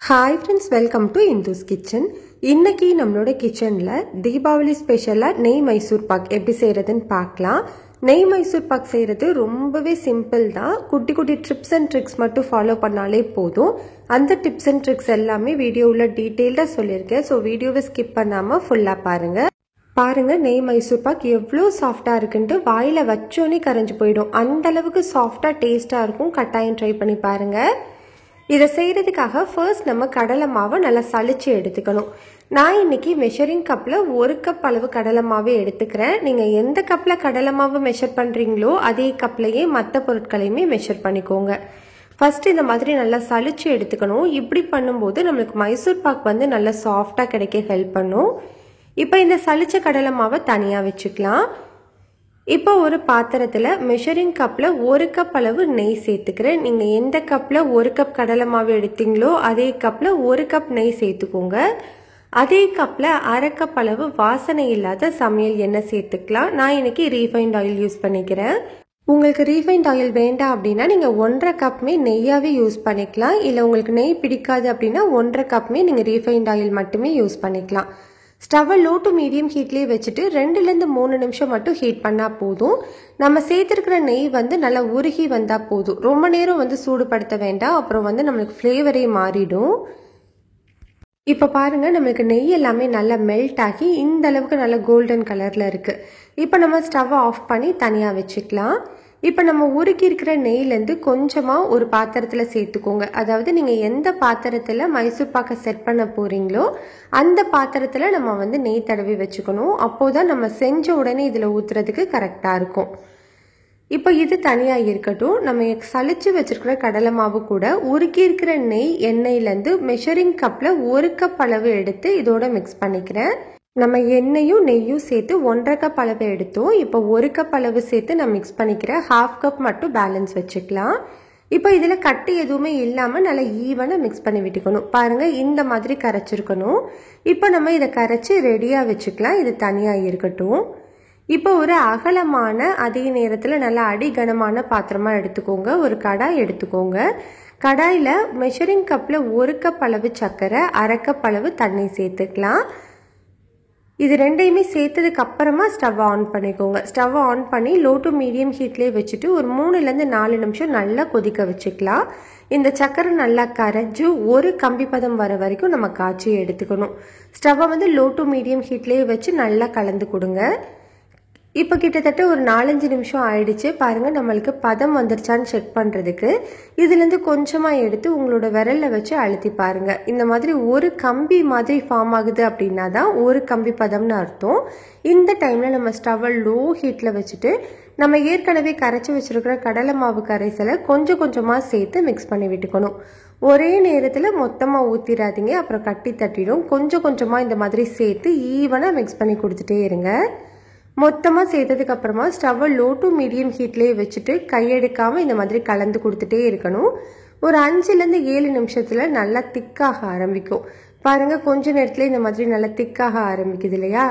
Hi friends, welcome to Indu's Kitchen. இன்னைக்கு நம்மளோட கிச்சன்ல தீபாவளி ஸ்பெஷலா நெய் மைசூர் பாக் எப்படி செய்யறதுன்னு பார்க்கலாம். நெய் மைசூர் பாக் செய்யறது ரொம்பவே சிம்பிள் தான். குட்டி குட்டி டிப்ஸ் அண்ட் ட்ரிக்ஸ் மட்டும் ஃபாலோ பண்ணாலே போதும். அந்த டிப்ஸ் அண்ட் ட்ரிக்ஸ் எல்லாமே வீடியோல டீடைலா சொல்லியிருக்கேன். ஸோ வீடியோவை ஸ்கிப் பண்ணாம ஃபுல்லா பாருங்க. பாருங்க நெய் மைசூர் பாக் எவ்வளோ சாஃப்டா இருக்குன்ட்டு வாயில வச்சோன்னே கரைஞ்சு போயிடும். அந்த அளவுக்கு சாஃப்டா டேஸ்டா இருக்கும். கட்டாயம் ட்ரை பண்ணி பாருங்க. இதை செய்யறதுக்காக ஃபர்ஸ்ட் நம்ம கடலை மாவை நல்லா சளிச்சு எடுத்துக்கணும். நான் இன்னைக்கு மெஷரிங் கப்பில் 1 கப் அளவு கடலை மாவு எடுத்துக்கிறேன். நீங்கள் எந்த கப்பில் கடலை மாவு மெஷர் பண்ணுறீங்களோ அதே கப்லையே மற்ற பொருட்களையுமே மெஷர் பண்ணிக்கோங்க. ஃபர்ஸ்ட் இந்த மாதிரி நல்லா சளிச்சு எடுத்துக்கணும். இப்படி பண்ணும்போது நம்மளுக்கு மைசூர் பாக் வந்து நல்லா சாஃப்டாக கிடைக்க ஹெல்ப் பண்ணும். இப்போ இந்த சளிச்ச கடலை மாவை தனியாக வச்சுக்கலாம். இப்போ ஒரு பாத்திரத்தில் மெஷரிங் கப்பில் 1 கப் அளவு நெய் சேர்த்துக்கிறேன். நீங்கள் எந்த கப்பில் 1 கப் கடலை மாவு எடுத்தீங்களோ அதே கப்பில் 1 கப் நெய் சேர்த்துக்கோங்க. அதே கப்பில் 1/2 கப் அளவு வாசனை இல்லாத சமையல் எண்ணெய் சேர்த்துக்கலாம். நான் இன்னைக்கு ரீஃபைண்ட் ஆயில் யூஸ் பண்ணிக்கிறேன். உங்களுக்கு ரீஃபைண்ட் ஆயில் வேண்டாம் அப்படின்னா நீங்கள் 1/2 கப்புமே நெய்யாகவே யூஸ் பண்ணிக்கலாம். இல்லை உங்களுக்கு நெய் பிடிக்காது அப்படின்னா 1/2 கப்புமே நீங்கள் ரீஃபைண்ட் ஆயில் மட்டுமே யூஸ் பண்ணிக்கலாம். ஸ்டவ்வை லோ டு மீடியம் ஹீட்லேயே வச்சுட்டு 2லேருந்து 3 நிமிஷம் மட்டும் ஹீட் பண்ணால் போதும். நம்ம சேர்த்துருக்கிற நெய் வந்து நல்லா உருகி வந்தால் போதும். ரொம்ப நேரம் வந்து சூடுபடுத்த வேண்டாம். அப்புறம் வந்து நம்மளுக்கு ஃப்ளேவரே மாறிடும். இப்போ பாருங்கள் நம்மளுக்கு நெய் எல்லாமே நல்லா மெல்ட் ஆகி இந்த அளவுக்கு நல்லா கோல்டன் கலரில் இருக்குது. இப்போ நம்ம ஸ்டவ்வை ஆஃப் பண்ணி தனியாக வச்சுக்கலாம். இப்போ நம்ம உருக்கி இருக்கிற நெய்லேருந்து கொஞ்சமாக ஒரு பாத்திரத்தில் சேர்த்துக்கோங்க. அதாவது நீங்கள் எந்த பாத்திரத்தில் மைசூர் பாக்கை செட் பண்ண போகிறீங்களோ அந்த பாத்திரத்தில் நம்ம வந்து நெய் தடவி வச்சுக்கணும். அப்போதான் நம்ம செஞ்ச உடனே இதில் ஊற்றுறதுக்கு கரெக்டாக இருக்கும். இப்போ இது தனியாக இருக்கட்டும். நம்ம சளிச்சு வச்சிருக்கிற கடலை மாவு கூட உருக்கி இருக்கிற நெய் எண்ணெயிலேருந்து மெஷரிங் கப்பில் 1 கப் அளவு எடுத்து இதோட மிக்ஸ் பண்ணிக்கிறேன். நம்ம எண்ணெயும் நெய்யும் சேர்த்து 1/2 கப் அளவு எடுத்தோம். இப்போ 1 கப் அளவு சேர்த்து நான் மிக்ஸ் பண்ணிக்கிறேன். 1/2 கப் மட்டும் பேலன்ஸ் வச்சுக்கலாம். இப்போ இதில் கட்டி எதுவுமே இல்லாமல் நல்லா ஈவனாக மிக்ஸ் பண்ணி விட்டுக்கணும். பாருங்கள் இந்த மாதிரி கரைச்சிருக்கணும். இப்போ நம்ம இதை கரைச்சி ரெடியாக வச்சுக்கலாம். இது தனியாக இருக்கட்டும். இப்போ ஒரு அகலமான அதே நேரத்தில் நல்லா அடிகனமான பாத்திரமாக எடுத்துக்கோங்க. ஒரு கடாய் எடுத்துக்கோங்க. கடாயில் மெஷரிங் கப்பில் 1 கப் அளவு சர்க்கரை, 1/2 கப் அளவு தண்ணி சேர்த்துக்கலாம். இது ரெண்டையுமே சேர்த்ததுக்கு அப்புறமா ஸ்டவ் ஆன் பண்ணிக்கோங்க. ஸ்டவ் ஆன் பண்ணி லோ டு மீடியம் ஹீட்லேயே வச்சுட்டு ஒரு 3லேருந்து 4 நிமிஷம் நல்லா கொதிக்க வச்சுக்கலாம். இந்த சக்கரை நல்லா கரைஞ்சி ஒரு கம்பி பதம் வர வரைக்கும் நம்ம காய்ச்சி எடுத்துக்கணும். ஸ்டவ்வை வந்து லோ டு மீடியம் ஹீட்லேயே வச்சு நல்லா கலந்து கொடுங்க. இப்போ கிட்டத்தட்ட ஒரு 4-5 நிமிஷம் ஆயிடுச்சு. பாருங்கள் நம்மளுக்கு பதம் வந்துருச்சான்னு செக் பண்ணுறதுக்கு இதுலேருந்து கொஞ்சமாக எடுத்து உங்களோட விரலில் வச்சு அழுத்தி பாருங்கள். இந்த மாதிரி ஒரு கம்பி மாதிரி ஃபார்ம் ஆகுது அப்படின்னா தான் ஒரு கம்பி பதம்னு அர்த்தம். இந்த டைமில் நம்ம ஸ்டவ்வை லோ ஹீட்டில் வச்சுட்டு நம்ம ஏற்கனவே கரைச்சி வச்சுருக்கிற கடலை மாவு கரைசலை கொஞ்சம் கொஞ்சமாக சேர்த்து மிக்ஸ் பண்ணி விட்டுக்கணும். ஒரே நேரத்தில் மொத்தமாக ஊற்றிடாதீங்க, அப்புறம் கட்டி தட்டிடும். கொஞ்சம் கொஞ்சமாக இந்த மாதிரி சேர்த்து ஈவனாக மிக்ஸ் பண்ணி கொடுத்துட்டே இருங்க. மொத்தமாக சேர்த்ததுக்கு அப்புறமா ஸ்டவ்வை லோ டு மீடியம் ஹீட்லேயே வச்சுட்டு கையெடுக்காமல் இந்த மாதிரி கலந்து கொடுத்துட்டே இருக்கணும். ஒரு 5லேருந்து 7 நிமிஷத்தில் நல்லா திக்காக ஆரம்பிக்கும். பாருங்கள் கொஞ்ச நேரத்தில் இந்த மாதிரி நல்லா திக்காக ஆரம்பிக்குது இல்லையா?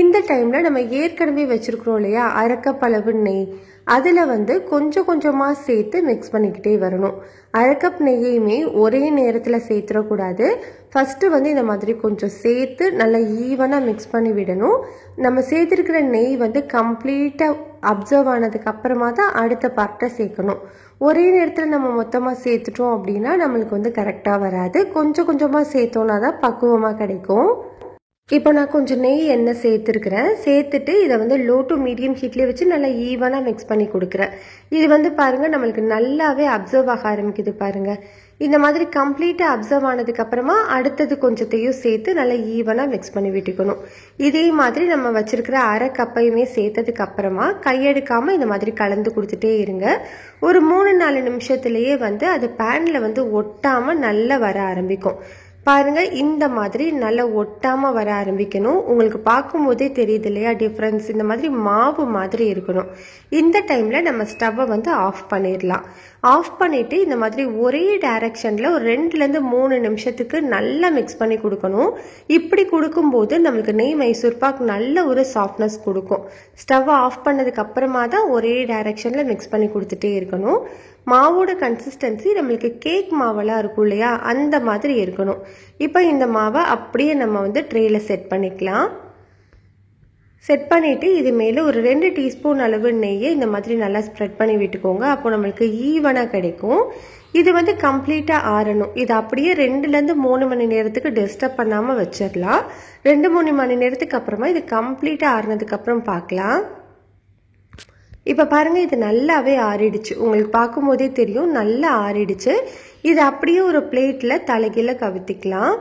இந்த டைமில் நம்ம ஏற்கனவே வச்சுருக்கிறோம் இல்லையா 1/2 கப் அளவு நெய், அதில் வந்து கொஞ்சம் கொஞ்சமாக சேர்த்து மிக்ஸ் பண்ணிக்கிட்டே வரணும். 1/2 கப் நெய்யுமே ஒரே நேரத்தில் சேர்த்துடக்கூடாது. ஃபஸ்ட்டு வந்து இந்த மாதிரி கொஞ்சம் சேர்த்து நல்லா ஈவனாக மிக்ஸ் பண்ணி விடணும். நம்ம சேர்த்துருக்கிற நெய் வந்து கம்ப்ளீட்டாக அப்சர்வ் ஆனதுக்கு அப்புறமா தான் அடுத்த பார்ட்டை சேர்க்கணும். ஒரே நேரத்தில் நம்ம மொத்தமாக சேர்த்துட்டோம் அப்படின்னா நம்மளுக்கு வந்து கரெக்டாக வராது. கொஞ்சம் கொஞ்சமாக சேர்த்தோன்னா தான் பக்குவமாக கிடைக்கும். இப்போ நான் கொஞ்சம் நெய் எண்ணெய் சேர்த்துருக்கிறேன். சேர்த்துட்டு இதை வந்து லோ டு மீடியம் ஹீட்லேயே வச்சு நல்லா ஈவனாக மிக்ஸ் பண்ணி கொடுக்குறேன். இது வந்து பாருங்கள் நம்மளுக்கு நல்லாவே அப்சர்வ் ஆக ஆரம்பிக்குது. பாருங்கள் இந்த மாதிரி கம்ப்ளீட்டாக அப்சர்வ் ஆனதுக்கு அப்புறமா அடுத்தது கொஞ்சத்தையும் சேர்த்து நல்லா ஈவனாக மிக்ஸ் பண்ணி விட்டுக்கணும். இதே மாதிரி நம்ம வச்சிருக்கிற 1/2 கப்பையுமே சேர்த்ததுக்கு அப்புறமா கையெடுக்காமல் இந்த மாதிரி கலந்து கொடுத்துட்டே இருங்க. ஒரு 3-4 நிமிஷத்துலேயே வந்து அது பேனில் வந்து ஒட்டாமல் நல்லா வர ஆரம்பிக்கும். பாருங்க இந்த மாதிரி நல்லா ஒட்டாம வர ஆரம்பிக்கணும். உங்களுக்கு பார்க்கும்போதே தெரியுது இல்லையா டிஃப்ரென்ஸ்? இந்த மாதிரி மாவு மாதிரி இருக்கணும். இந்த டைம்ல நம்ம ஸ்டவ்வை வந்து ஆஃப் பண்ணிடலாம். ஆஃப் பண்ணிட்டு இந்த மாதிரி ஒரே டைரக்ஷன்ல ஒரு 2லேருந்து 3 நிமிஷத்துக்கு நல்லா மிக்ஸ் பண்ணி கொடுக்கணும். இப்படி கொடுக்கும்போது நம்மளுக்கு நெய் மைசூர் பாக் நல்ல ஒரு சாஃப்ட்னஸ் கொடுக்கும். ஸ்டவ்வை ஆஃப் பண்ணதுக்கு அப்புறமா தான் ஒரே டைரக்ஷன்ல மிக்ஸ் பண்ணி கொடுத்துட்டே இருக்கணும். மாவோட கன்சிஸ்டன்சி நம்மளுக்கு கேக் மாவெல்லாம் இருக்கும் இல்லையா, அந்த மாதிரி இருக்கணும். இப்போ இந்த மாவை அப்படியே நம்ம வந்து ட்ரேயில் செட் பண்ணிக்கலாம். செட் பண்ணிவிட்டு இது மேலே ஒரு 2 டீஸ்பூன் அளவு நெய்யை இந்த மாதிரி நல்லா ஸ்ப்ரெட் பண்ணி விட்டுக்கோங்க. அப்போ நம்மளுக்கு ஈவனாக கிடைக்கும். இது வந்து கம்ப்ளீட்டாக ஆறணும். இது அப்படியே 2லேருந்து 3 மணி நேரத்துக்கு டிஸ்டர்ப் பண்ணாமல் வச்சிடலாம். 2-3 மணி நேரத்துக்கு அப்புறமா இது கம்ப்ளீட்டாக ஆறினதுக்கப்புறம் பார்க்கலாம். இப்போ பாருங்கள், இது நல்லாவே ஆறிடுச்சு. உங்களுக்கு பார்க்கும்போதே தெரியும் நல்லா ஆறிடுச்சு. இது அப்படியே ஒரு பிளேட்டில் தலைகீழ கவுத்திக்கலாம்.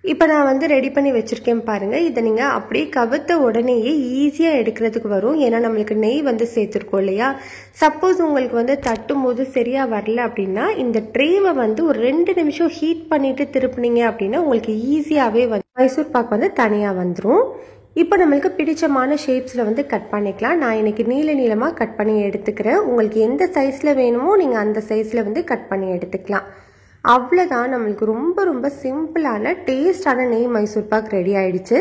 இப்போ நான் வந்து ரெடி பண்ணி வச்சுருக்கேன் பாருங்கள். இதை நீங்கள் அப்படியே கவுத்த உடனேயே ஈஸியாக எடுக்கிறதுக்கு வரும். ஏன்னா நம்மளுக்கு நெய் வந்து சேர்த்துருக்கோம் இல்லையா. சப்போஸ் உங்களுக்கு வந்து தட்டும் போது சரியாக வரல அப்படின்னா இந்த ட்ரேவை வந்து ஒரு 2 நிமிஷம் ஹீட் பண்ணிவிட்டு திருப்பினீங்க அப்படின்னா உங்களுக்கு ஈஸியாகவே வந்து மைசூர் பாக் வந்து தனியாக வந்துடும். இப்போ நம்மளுக்கு பிடிச்சமான ஷேப்ஸில் வந்து கட் பண்ணிக்கலாம். நான் இன்றைக்கி நீளமாக கட் பண்ணி எடுத்துக்கிறேன். உங்களுக்கு எந்த சைஸில் வேணுமோ நீங்கள் அந்த சைஸில் வந்து கட் பண்ணி எடுத்துக்கலாம். அவ்வளோதான், நம்மளுக்கு ரொம்ப சிம்பிளான டேஸ்டான நெய் மைசூர் பாக் ரெடி ஆயிடுச்சு.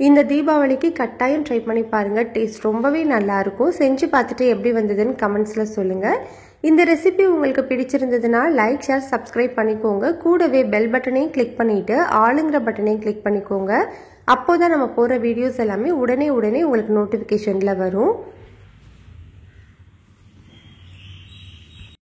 இந்த தீபாவளிக்கு கட்டாயம் ட்ரை பண்ணி பாருங்கள். டேஸ்ட் ரொம்பவே நல்லாயிருக்கும். செஞ்சு பார்த்துட்டு எப்படி வந்ததுன்னு கமெண்ட்ஸில் சொல்லுங்கள். இந்த ரெசிபி உங்களுக்கு பிடிச்சிருந்ததுன்னா லைக், ஷேர், சப்ஸ்கிரைப் பண்ணிக்கோங்க. கூடவே பெல் பட்டனையும் கிளிக் பண்ணிவிட்டு ஆளுங்கிற பட்டனையும் கிளிக் பண்ணிக்கோங்க. அப்போ தான் நம்ம போகிற வீடியோஸ் எல்லாமே உடனே உங்களுக்கு நோட்டிஃபிகேஷனில் வரும்.